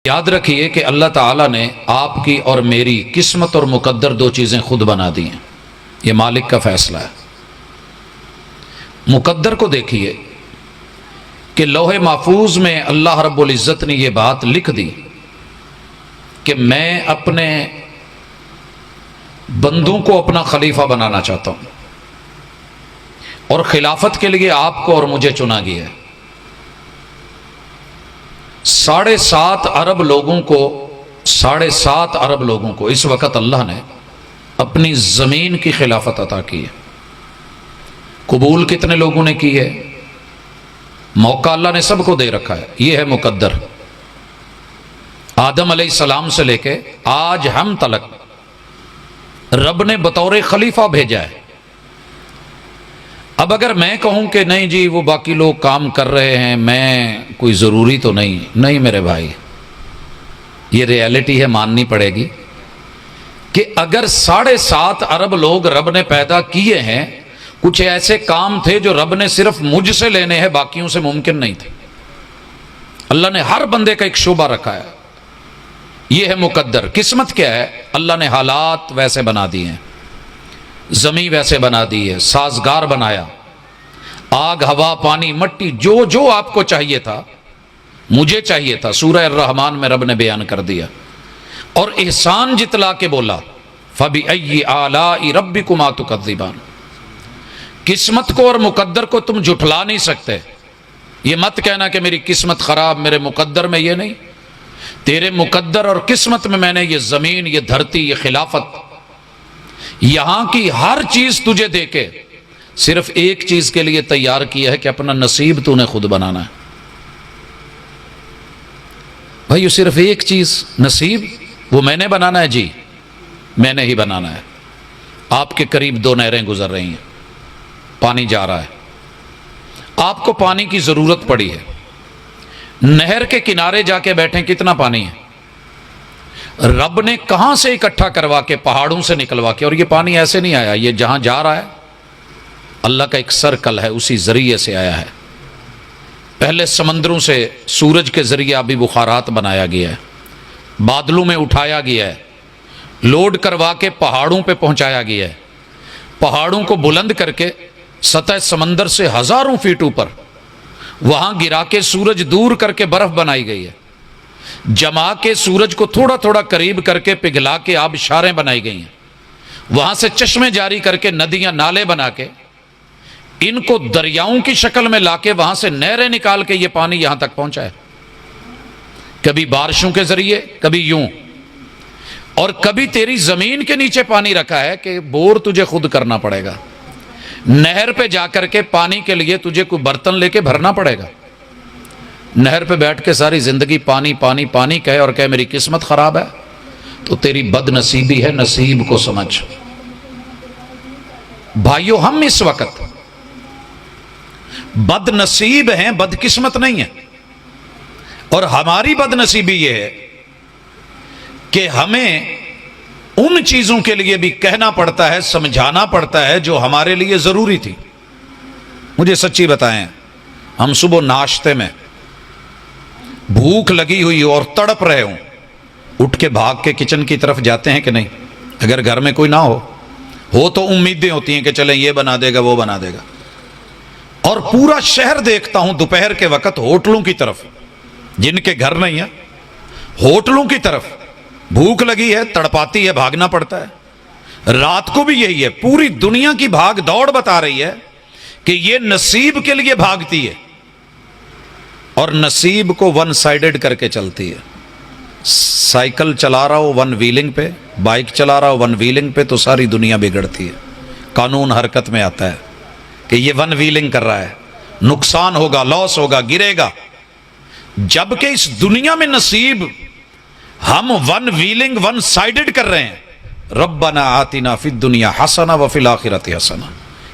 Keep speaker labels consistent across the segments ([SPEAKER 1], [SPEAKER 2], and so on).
[SPEAKER 1] یاد رکھیے کہ اللہ تعالیٰ نے آپ کی اور میری قسمت اور مقدر دو چیزیں خود بنا دی ہیں۔ یہ مالک کا فیصلہ ہے۔ مقدر کو دیکھیے کہ لوح محفوظ میں اللہ رب العزت نے یہ بات لکھ دی کہ میں اپنے بندوں کو اپنا خلیفہ بنانا چاہتا ہوں اور خلافت کے لیے آپ کو اور مجھے چنا گیا ہے۔ 7.5 ارب لوگوں کو اس وقت اللہ نے اپنی زمین کی خلافت عطا کی ہے۔ قبول کتنے لوگوں نے کی ہے؟ موقع اللہ نے سب کو دے رکھا ہے۔ یہ ہے مقدر۔ آدم علیہ السلام سے لے کے آج ہم تلک رب نے بطور خلیفہ بھیجا ہے۔ اب اگر میں کہوں کہ نہیں جی وہ باقی لوگ کام کر رہے ہیں، میں کوئی ضروری تو نہیں میرے بھائی، یہ ریالٹی ہے، ماننی پڑے گی کہ اگر 7.5 ارب لوگ رب نے پیدا کیے ہیں، کچھ ایسے کام تھے جو رب نے صرف مجھ سے لینے ہیں، باقیوں سے ممکن نہیں تھے۔ اللہ نے ہر بندے کا ایک شعبہ رکھا ہے۔ یہ ہے مقدر۔ قسمت کیا ہے؟ اللہ نے حالات ویسے بنا دیے ہیں، زمین ویسے بنا دی ہے، سازگار بنایا، آگ ہوا پانی مٹی جو آپ کو چاہیے تھا، مجھے چاہیے تھا، سورہ الرحمن میں رب نے بیان کر دیا۔ اور احسان جتلا کے بولا فَبِأَيِّ آلَاءِ رَبِّكُمَا تُكَذِّبَانِ۔ قسمت کو اور مقدر کو تم جھٹلا نہیں سکتے۔ یہ مت کہنا کہ میری قسمت خراب، میرے مقدر میں یہ نہیں۔ تیرے مقدر اور قسمت میں نے یہ زمین، یہ دھرتی، یہ خلافت، یہاں کی ہر چیز تجھے دے کے صرف ایک چیز کے لیے تیار کیا ہے کہ اپنا نصیب تو نے خود بنانا ہے۔ بھائیو صرف ایک چیز، نصیب، وہ میں نے بنانا ہے۔ جی میں نے ہی بنانا ہے۔ آپ کے قریب 2 نہریں گزر رہی ہیں، پانی جا رہا ہے، آپ کو پانی کی ضرورت پڑی ہے، نہر کے کنارے جا کے بیٹھیں، کتنا پانی ہے؟ رب نے کہاں سے اکٹھا کروا کے، پہاڑوں سے نکلوا کے، اور یہ پانی ایسے نہیں آیا، یہ جہاں جا رہا ہے اللہ کا ایک سرکل ہے، اسی ذریعے سے آیا ہے۔ پہلے سمندروں سے سورج کے ذریعے آبی بخارات بنایا گیا ہے، بادلوں میں اٹھایا گیا ہے، لوڈ کروا کے پہاڑوں پہ پہنچایا گیا ہے، پہاڑوں کو بلند کر کے سطح سمندر سے ہزاروں فیٹ اوپر وہاں گرا کے سورج دور کر کے برف بنائی گئی ہے، جما کے سورج کو تھوڑا تھوڑا قریب کر کے پگھلا کے آبشاریں بنائی گئی ہیں، وہاں سے چشمے جاری کر کے ندیاں نالے بنا کے ان کو دریاؤں کی شکل میں لا کے وہاں سے نہریں نکال کے یہ پانی یہاں تک پہنچا ہے۔ کبھی بارشوں کے ذریعے، کبھی یوں، اور کبھی تیری زمین کے نیچے پانی رکھا ہے کہ بور تجھے خود کرنا پڑے گا، نہر پہ جا کر کے پانی کے لیے تجھے کوئی برتن لے کے بھرنا پڑے گا۔ نہر پہ بیٹھ کے ساری زندگی پانی پانی پانی کہے اور کہے میری قسمت خراب ہے، تو تیری بد نصیبی ہے، نصیب کو سمجھ۔ بھائیو ہم اس وقت بد نصیب ہیں، بد قسمت نہیں ہیں، اور ہماری بد نصیبی یہ ہے کہ ہمیں ان چیزوں کے لیے بھی کہنا پڑتا ہے، سمجھانا پڑتا ہے جو ہمارے لیے ضروری تھی۔ مجھے سچی بتائیں، ہم صبح ناشتے میں بھوک لگی ہوئی ہو اور تڑپ رہے ہوں، اٹھ کے بھاگ کے کچن کی طرف جاتے ہیں کہ نہیں؟ اگر گھر میں کوئی نہ ہو تو امیدیں ہوتی ہیں کہ چلیں یہ بنا دے گا، وہ بنا دے گا۔ اور پورا شہر دیکھتا ہوں دوپہر کے وقت ہوٹلوں کی طرف، جن کے گھر نہیں ہے، ہوٹلوں کی طرف بھوک لگی ہے، تڑپاتی ہے، بھاگنا پڑتا ہے۔ رات کو بھی یہی ہے، پوری دنیا کی بھاگ دوڑ بتا رہی ہے کہ یہ نصیب کے لیے بھاگتی ہے، اور نصیب کو 1 سائیڈڈ کر کے چلتی ہے۔ سائیکل چلا رہا ہو 1 ویلنگ پہ، بائک چلا رہا ہو 1 ویلنگ پہ، تو ساری دنیا بگڑتی ہے۔ قانون حرکت میں آتا ہے کہ یہ 1 ویلنگ کر رہا ہے، نقصان ہوگا، لاس ہوگا، گرے گا۔ جبکہ اس دنیا میں نصیب ہم 1 ویلنگ 1 سائیڈڈ کر رہے ہیں۔ ربنا آتنا فی الدنیا حسنہ وفی الآخرۃ حسنہ،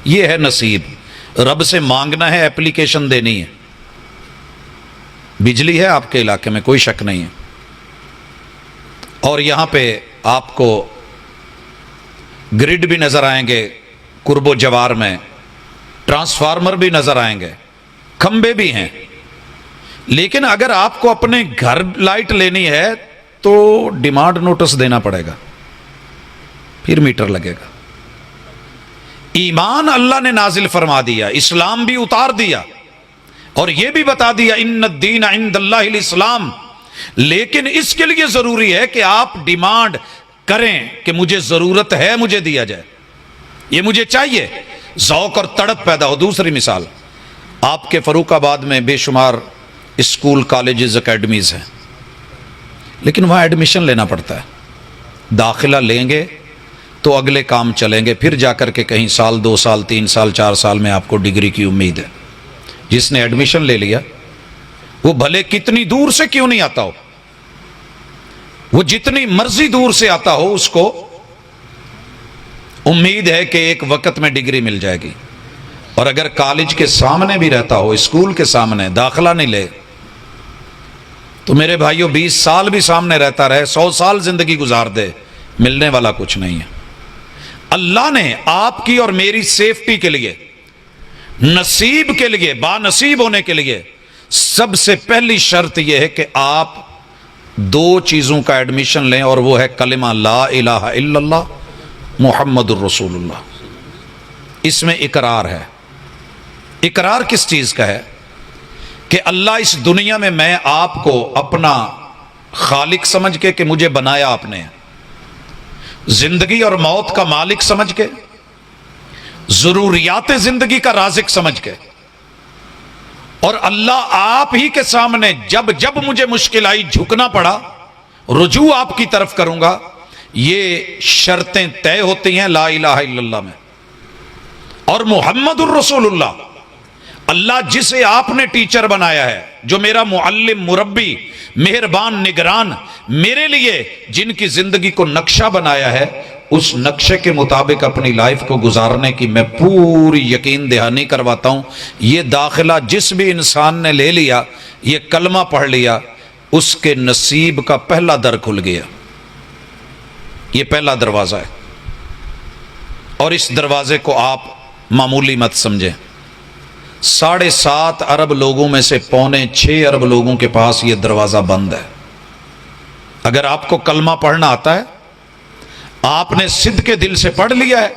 [SPEAKER 1] یہ ہے نصیب۔ رب سے مانگنا ہے، اپلیکیشن دینی ہے۔ بجلی ہے آپ کے علاقے میں، کوئی شک نہیں ہے، اور یہاں پہ آپ کو گرڈ بھی نظر آئیں گے، قرب و جوار میں ٹرانسفارمر بھی نظر آئیں گے، کھمبے بھی ہیں، لیکن اگر آپ کو اپنے گھر لائٹ لینی ہے تو ڈیمانڈ نوٹس دینا پڑے گا، پھر میٹر لگے گا۔ ایمان اللہ نے نازل فرما دیا، اسلام بھی اتار دیا، اور یہ بھی بتا دیا ان الدین عند اللہ الاسلام، لیکن اس کے لیے ضروری ہے کہ آپ ڈیمانڈ کریں کہ مجھے ضرورت ہے، مجھے دیا جائے، یہ مجھے چاہیے، ذوق اور تڑپ پیدا ہو۔ دوسری مثال، آپ کے فروخ آباد میں بے شمار اسکول، کالجز، اکیڈمیز ہیں، لیکن وہاں ایڈمیشن لینا پڑتا ہے۔ داخلہ لیں گے تو اگلے کام چلیں گے، پھر جا کر کے کہیں سال، 2 سال، 3 سال، 4 سال میں آپ کو ڈگری کی امید ہے۔ جس نے ایڈمیشن لے لیا وہ بھلے کتنی دور سے کیوں نہیں آتا ہو، وہ جتنی مرضی دور سے آتا ہو، اس کو امید ہے کہ ایک وقت میں ڈگری مل جائے گی۔ اور اگر کالج کے سامنے بھی رہتا ہو، اسکول کے سامنے، داخلہ نہیں لے تو میرے بھائیوں 20 سال بھی سامنے رہتا رہے، 100 سال زندگی گزار دے، ملنے والا کچھ نہیں ہے۔ اللہ نے آپ کی اور میری سیفٹی کے لیے، نصیب کے لیے، با نصیب ہونے کے لیے سب سے پہلی شرط یہ ہے کہ آپ 2 چیزوں کا ایڈمیشن لیں، اور وہ ہے کلمہ لا الہ الا اللہ محمد الرسول اللہ۔ اس میں اقرار ہے۔ اقرار کس چیز کا ہے؟ کہ اللہ اس دنیا میں آپ کو اپنا خالق سمجھ کے، کہ مجھے بنایا آپ نے، زندگی اور موت کا مالک سمجھ کے، ضروریات زندگی کا رازق سمجھ کے، اور اللہ آپ ہی کے سامنے جب جب مجھے مشکل آئی جھکنا پڑا، رجوع آپ کی طرف کروں گا، یہ شرطیں طے ہوتی ہیں لا الہ الا اللہ میں۔ اور محمد الرسول اللہ، اللہ جسے آپ نے ٹیچر بنایا ہے، جو میرا معلم، مربی، مہربان، نگران، میرے لیے جن کی زندگی کو نقشہ بنایا ہے، اس نقشے کے مطابق اپنی لائف کو گزارنے کی میں پوری یقین دہانی کرواتا ہوں۔ یہ داخلہ جس بھی انسان نے لے لیا، یہ کلمہ پڑھ لیا، اس کے نصیب کا پہلا در کھل گیا۔ یہ پہلا دروازہ ہے، اور اس دروازے کو آپ معمولی مت سمجھیں۔ 7.5 ارب لوگوں میں سے 6.25 ارب لوگوں کے پاس یہ دروازہ بند ہے۔ اگر آپ کو کلمہ پڑھنا آتا ہے، آپ نے صدق کے دل سے پڑھ لیا ہے،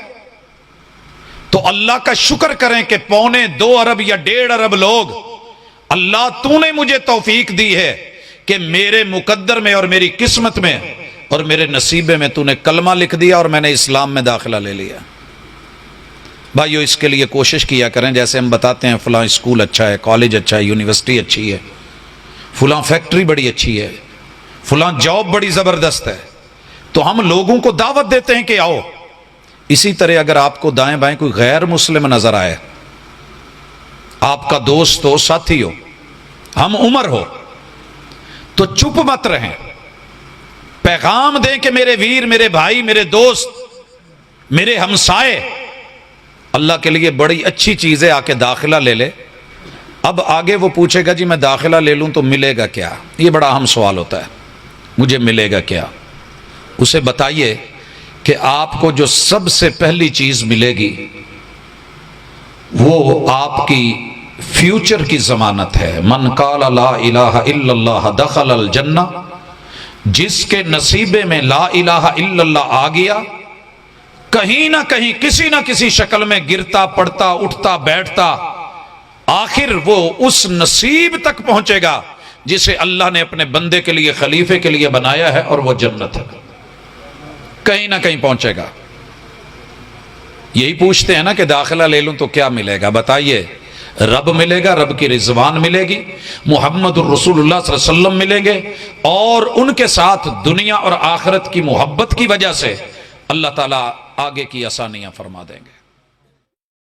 [SPEAKER 1] تو اللہ کا شکر کریں کہ 2.25 ارب یا 1.5 ارب لوگ، اللہ تو نے مجھے توفیق دی ہے کہ میرے مقدر میں اور میری قسمت میں اور میرے نصیبے میں تو نے کلمہ لکھ دیا، اور میں نے اسلام میں داخلہ لے لیا۔ بھائیو، اس کے لیے کوشش کیا کریں، جیسے ہم بتاتے ہیں فلاں اسکول اچھا ہے، کالج اچھا ہے، یونیورسٹی اچھی ہے، فلاں فیکٹری بڑی اچھی ہے، فلاں جاب بڑی زبردست ہے، تو ہم لوگوں کو دعوت دیتے ہیں کہ آؤ۔ اسی طرح اگر آپ کو دائیں بائیں کوئی غیر مسلم نظر آئے، آپ کا دوست ہو، ساتھی ہو، ہم عمر ہو، تو چپ مت رہیں، پیغام دیں کہ میرے ویر، میرے بھائی، میرے دوست، میرے ہمسائے، اللہ کے لیے بڑی اچھی چیز ہے، آ کے داخلہ لے لے۔ اب آگے وہ پوچھے گا جی میں داخلہ لے لوں تو ملے گا کیا؟ یہ بڑا اہم سوال ہوتا ہے، مجھے ملے گا کیا؟ اسے بتائیے کہ آپ کو جو سب سے پہلی چیز ملے گی وہ آپ کی فیوچر کی ضمانت ہے۔ من قال لا الہ الا اللہ دخل الجنہ، جس کے نصیبے میں لا الہ الا اللہ آ گیا، کہیں نہ کہیں کسی نہ کسی شکل میں گرتا پڑتا اٹھتا بیٹھتا، آخر وہ اس نصیب تک پہنچے گا جسے اللہ نے اپنے بندے کے لیے، خلیفے کے لیے بنایا ہے، اور وہ جنت ہے، کہیں نہ کہیں پہنچے گا۔ یہی پوچھتے ہیں نا کہ داخلہ لے لوں تو کیا ملے گا؟ بتائیے، رب ملے گا، رب کی رضوان ملے گی، محمد الرسول اللہ صلی اللہ علیہ وسلم ملیں گے، اور ان کے ساتھ دنیا اور آخرت کی محبت کی وجہ سے اللہ تعالیٰ آگے کی آسانیاں فرما دیں گے۔